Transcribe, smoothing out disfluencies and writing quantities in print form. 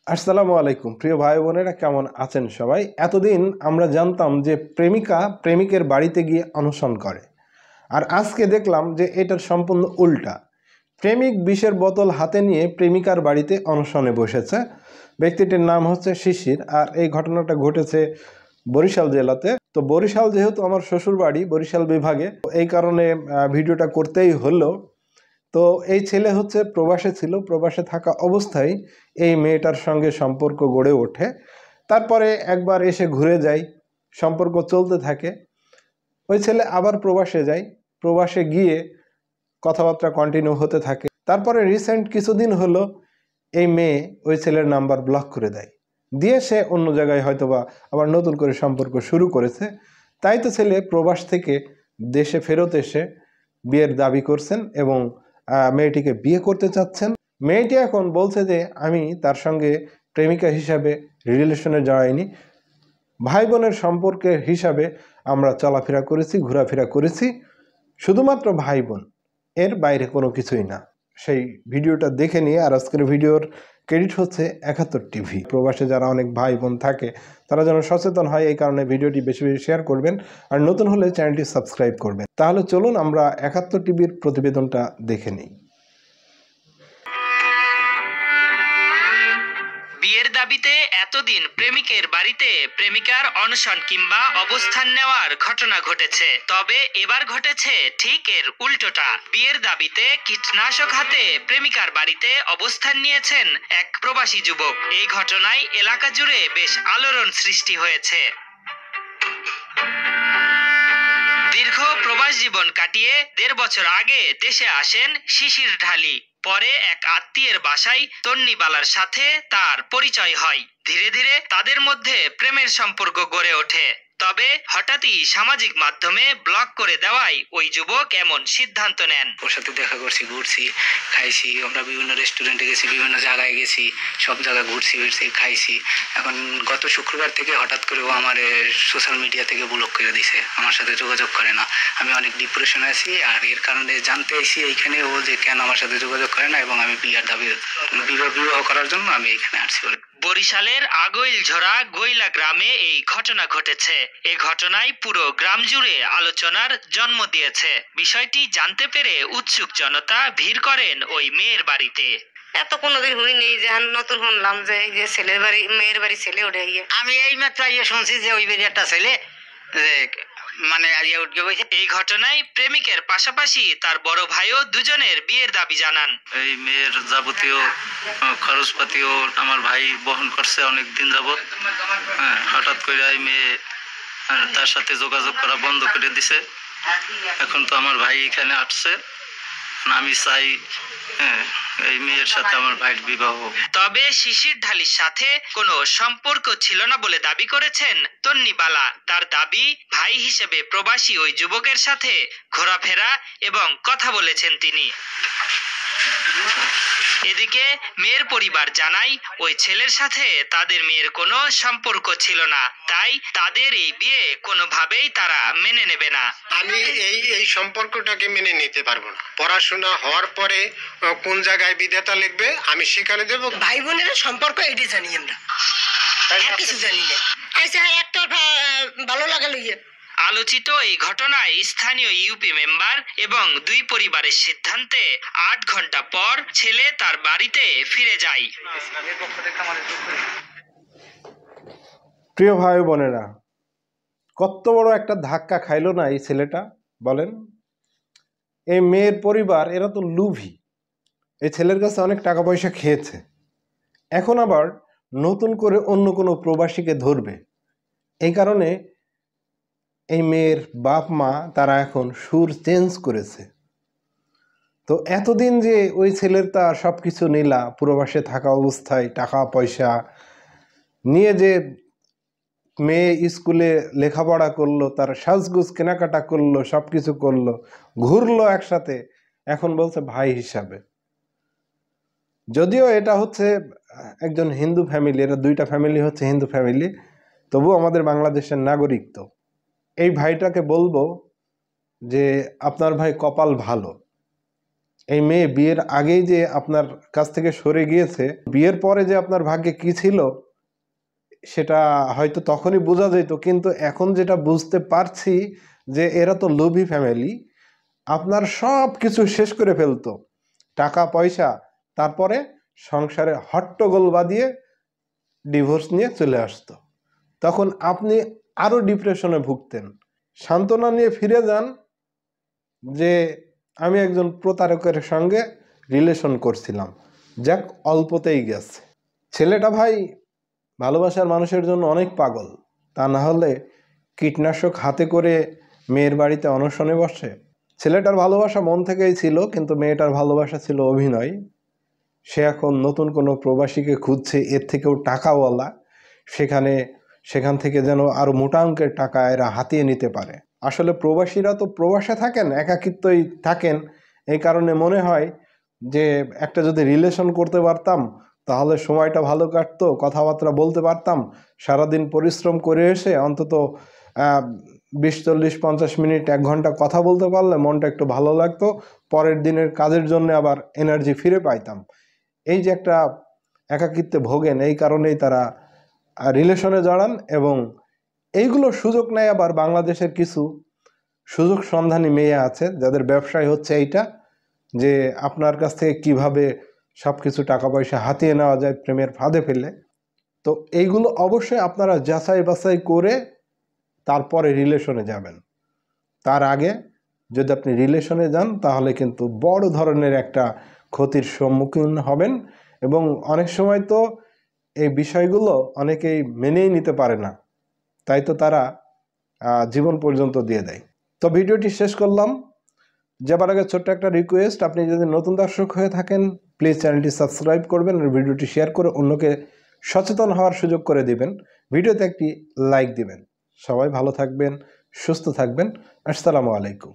আসসালামু আলাইকুম প্রিয় ভাই বোনেরা, কেমন আছেন সবাই? এতদিন আমরা জানতাম যে প্রেমিকা প্রেমিকের বাড়িতে গিয়ে অনশন করে, আর আজকে দেখলাম যে এটার সম্পূর্ণ উল্টা। প্রেমিক বিষের বোতল হাতে নিয়ে প্রেমিকার বাড়িতে অনশনে বসেছে। ব্যক্তিটির নাম হচ্ছে শিশির, আর এই ঘটনাটা ঘটেছে বরিশাল জেলাতে। তো বরিশাল যেহেতু আমার শ্বশুর বাড়ি বরিশাল বিভাগে, এই কারণে ভিডিওটা করতেই হলো। তো এই ছেলে হচ্ছে প্রবাসে ছিল, প্রবাসে থাকা অবস্থায় এই মেয়েটার সঙ্গে সম্পর্ক গড়ে ওঠে। তারপরে একবার এসে ঘুরে যায়, সম্পর্ক চলতে থাকে। ওই ছেলে আবার প্রবাসে যায়, প্রবাসে গিয়ে কথাবার্তা কন্টিনিউ হতে থাকে। তারপরে রিসেন্ট কিছুদিন হলো এই মেয়ে ওই ছেলের নাম্বার ব্লক করে দেয়, দিয়ে সে অন্য জায়গায় হয়তোবা আবার নতুন করে সম্পর্ক শুরু করেছে। তাই তো ছেলে প্রবাস থেকে দেশে ফেরত এসে বিয়ের দাবি করছেন এবং মেয়েটিকে বিয়ে করতে চাচ্ছেন। মেয়েটি এখন বলছে যে আমি তার সঙ্গে প্রেমিকা হিসাবে রিলেশনে জড়াইনি, ভাই বোনের সম্পর্কের হিসাবে আমরা চলাফেরা করেছি, ঘোরাফেরা করেছি, শুধুমাত্র ভাই বোন, এর বাইরে কোনো কিছুই না। সেই ভিডিওটা দেখে নিয়ে, আর আজকের ভিডিওর ক্রেডিট হচ্ছে ৭১ টিভি। প্রবাসে যারা অনেক ভাই বোন থাকে তারা যেন সচেতন হয়, এই কারণে ভিডিওটি বেশি বেশি শেয়ার করবেন, আর নতুন হলে চ্যানেলটি সাবস্ক্রাইব করবেন। তাহলে চলুন আমরা ৭১ টিভির প্রতিবেদনটা দেখে নিই। বিয়ের দাবিতে এতদিন প্রেমিকের বাড়িতে প্রেমিকার অনশন কিংবা অবস্থান নেওয়ার ঘটনা ঘটেছে, তবে এবার ঘটেছে ঠিক এর উল্টোটা। বিয়ের দাবিতে কীটনাশক হাতে প্রেমিকার বাড়িতে অবস্থান নিয়েছেন এক প্রবাসী যুবক। এই ঘটনায় এলাকা জুড়ে বেশ আলোড়ন সৃষ্টি হয়েছে। দীর্ঘ প্রবাস জীবন কাটিয়ে ১.৫ বছর আগে দেশে আসেন শিশির ঢালি। পরে এক আত্মীয়ের বাসায় তন্নিবালার সাথে তার পরিচয় হয়। ধীরে ধীরে তাদের মধ্যে প্রেমের সম্পর্ক গড়ে ওঠে। তবে হঠাৎই সামাজিক মাধ্যমে ব্লক করে দেওয়ায় ওই যুবক এমন সিদ্ধান্ত নেন। ওর সাথে দেখা করছি, ঘুরছি, খাইছি, আমরা বিভিন্ন রেস্টুরেন্টে গেছি, বিভিন্ন জায়গায় গেছি, সব জায়গায় ঘুরছি ফিরছি, খাইছি। এখন গত শুক্রবার থেকে হঠাৎ করে ও আমার সোশ্যাল মিডিয়া থেকে ব্লক করে দিছে, আমার সাথে যোগাযোগ করে না। আমি অনেক ডিপ্রেশনে আছি, আর এর কারণে জানতে এসেছি এইখানে ও যে কেন আমার সাথে যোগাযোগ করে না, এবং আমি বিয়ের দাবি বিবাহ করার জন্য আমি এখানে আসছি। বরিশালের আগৈলঝরা গৈলা গ্রামে এই ঘটনা ঘটেছে। এ ঘটনায় পুরো গ্রাম জুড়ে আলোচনার জন্ম দিয়েছে। বিষয়টি জানতে পেরে উৎসুক জনতা ভিড় করেন ওই মেয়ের বাড়িতে। এত কোনোদিন শুনিনি, যে নতুন শুনলাম যে এই যে ছেলের বাড়ি মেয়ের বাড়ি ছেলে ওঠে গিয়ে। আমি এই মাত্র শুনছি যে ওই বাড়ি একটা ছেলে মানে উঠে বসে। এই ঘটনায় প্রেমিকের পাশাপাশি তার বড় ভাইও দুজনের বিয়ের দাবি জানান। এই মেয়ের যাবতীয় খরচপাতিও আমার ভাই বহন করছে অনেক দিন যাবত। হঠাৎ করে এই মেয়ে তার সাথে যোগাযোগ করা বন্ধ করে দিছে। এখন তো আমার ভাই এখানে আসছে, আমি চাই এই মেয়ের সাথে আমার ভাইয়ের বিবাহ। তবে শিশির ঢালির সাথে কোনো সম্পর্ক ছিল না বলে দাবি করেছেন তন্নিবালা। তার দাবি, ভাই হিসেবে প্রবাসী ওই যুবকের সাথে ঘোরাফেরা এবং কথা বলেছেন তিনি। এদিকে মেয়ের পরিবার জানায় ওই ছেলের সাথে তাদের মেয়ের কোনো সম্পর্ক ছিল না, তাই তাদের এই বিয়ে কোনোভাবেই তারা মেনে নেবে না। আমি এই সম্পর্কটাকে মেনে নিতে পারবো না। পড়াশোনা হওয়ার পরে কোন জায়গায় বিধাতা লিখবে আমি সেখানে দেবো। ভাই বোনের সম্পর্ক এটি জানি আমরা, আর কিছু জানি না। আচ্ছা, একটা ভালো লাগালো ইয়ে। আলোচিত এই ঘটনায় স্থানীয় ইউপি মেম্বার এবং দুই পরিবারের সিদ্ধান্তে ৮ ঘন্টা পর ছেলে তার বাড়িতে ফিরে যায়। প্রিয় ভাই বোনেরা, কত বড় একটা ধাক্কা খাইলো না এই ছেলেটা, বলেন? এই মেয়ের পরিবার এরা তো লুভি, এই ছেলের কাছে অনেক টাকা পয়সা খেয়েছে, এখন আবার নতুন করে অন্য কোনো প্রবাসীকে ধরবে। এই কারণে এই মেয়ের বাপ মা তারা এখন সুর চেঞ্জ করেছে। তো এতদিন যে ওই ছেলের তার সব কিছু নিলা, প্রবাসে থাকা অবস্থায় টাকা পয়সা নিয়ে যে মেয়ে স্কুলে লেখাপড়া করলো, তার সাজগুজ কেনাকাটা করলো, সব কিছু করলো, ঘুরলো একসাথে, এখন বলছে ভাই হিসাবে। যদিও এটা হচ্ছে একজন হিন্দু ফ্যামিলি, এরা দুইটা ফ্যামিলি হচ্ছে হিন্দু ফ্যামিলি, তবু আমাদের বাংলাদেশের নাগরিক। তো এই ভাইটাকে বলবো যে আপনার ভাই কপাল ভালো, এই মেয়ে বিয়ের আগেই যে আপনার কাছ থেকে সরে গিয়েছে, বিয়ের পরে যে আপনার ভাগ্যে কি ছিল সেটা হয়তো তখনই বোঝা যেত, কিন্তু এখন যেটা বুঝতে পারছি যে এরা তো লোভী ফ্যামিলি, আপনার সব কিছু শেষ করে ফেলতো, টাকা পয়সা, তারপরে সংসারে হট্টগোল বাঁধিয়ে ডিভোর্স নিয়ে চলে আসতো। তখন আপনি আরো ডিপ্রেশনে ভুগতেন। সান্ত্বনা নিয়ে ফিরে যান যে আমি একজন প্রতারকের সঙ্গে রিলেশন করছিলাম, যাক অল্পতেই গেছে। ছেলেটা ভাই ভালোবাসার মানুষের জন্য অনেক পাগল, তা না হলে কীটনাশক হাতে করে মেয়ের বাড়িতে অনশনে বসে। ছেলেটার ভালোবাসা মন থেকেই ছিল, কিন্তু মেয়েটার ভালোবাসা ছিল অভিনয়। সে এখন নতুন কোনো প্রবাসীকে খুঁজছে, এর থেকেও টাকাওয়ালা, সেখান থেকে যেন আরো মোটা অঙ্কের টাকা এরা হাতিয়ে নিতে পারে। আসলে প্রবাসীরা তো প্রবাসে থাকেন, একাকিত্বই থাকেন, এই কারণে মনে হয় যে একটা যদি রিলেশন করতে পারতাম তাহলে সময়টা ভালো কাটতো, কথাবার্তা বলতে পারতাম, সারাদিন পরিশ্রম করে এসে অন্তত 20-40-50 মিনিট 1 ঘন্টা কথা বলতে পারলে মনটা একটু ভালো লাগতো, পরের দিনের কাজের জন্য আবার এনার্জি ফিরে পাইতাম। এই যে একটা একাকিত্বে ভোগেন, এই কারণেই তারা রিলেশনে জড়ান, এবং এইগুলো সুযোগ নেয় আবার বাংলাদেশের কিছু সুযোগ সন্ধানী মেয়ে আছে যাদের ব্যবসায় হচ্ছে এইটা, যে আপনার কাছ থেকে কিভাবে সব কিছু টাকা পয়সা হাতিয়ে নেওয়া যায় প্রেমের ফাঁদে ফেলে। তো এইগুলো অবশ্যই আপনারা যাচাই বাছাই করে তারপরে রিলেশনে যাবেন। তার আগে যদি আপনি রিলেশনে যান তাহলে কিন্তু বড় ধরনের একটা ক্ষতির সম্মুখীন হবেন, এবং অনেক সময় তো এই বিষয়গুলো অনেকেই মেনেই নিতে পারে না, তাই তো তারা জীবন পর্যন্ত দিয়ে দেয়। তো ভিডিওটি শেষ করলাম, যাবার আগে ছোট্ট একটা রিকোয়েস্ট, আপনি যদি নতুন দর্শক হয়ে থাকেন প্লিজ চ্যানেলটি সাবস্ক্রাইব করবেন আর ভিডিওটি শেয়ার করে অন্যকে সচেতন হওয়ার সুযোগ করে দিবেন, ভিডিওতে একটি লাইক দিবেন। সবাই ভালো থাকবেন, সুস্থ থাকবেন। আসসালামু আলাইকুম।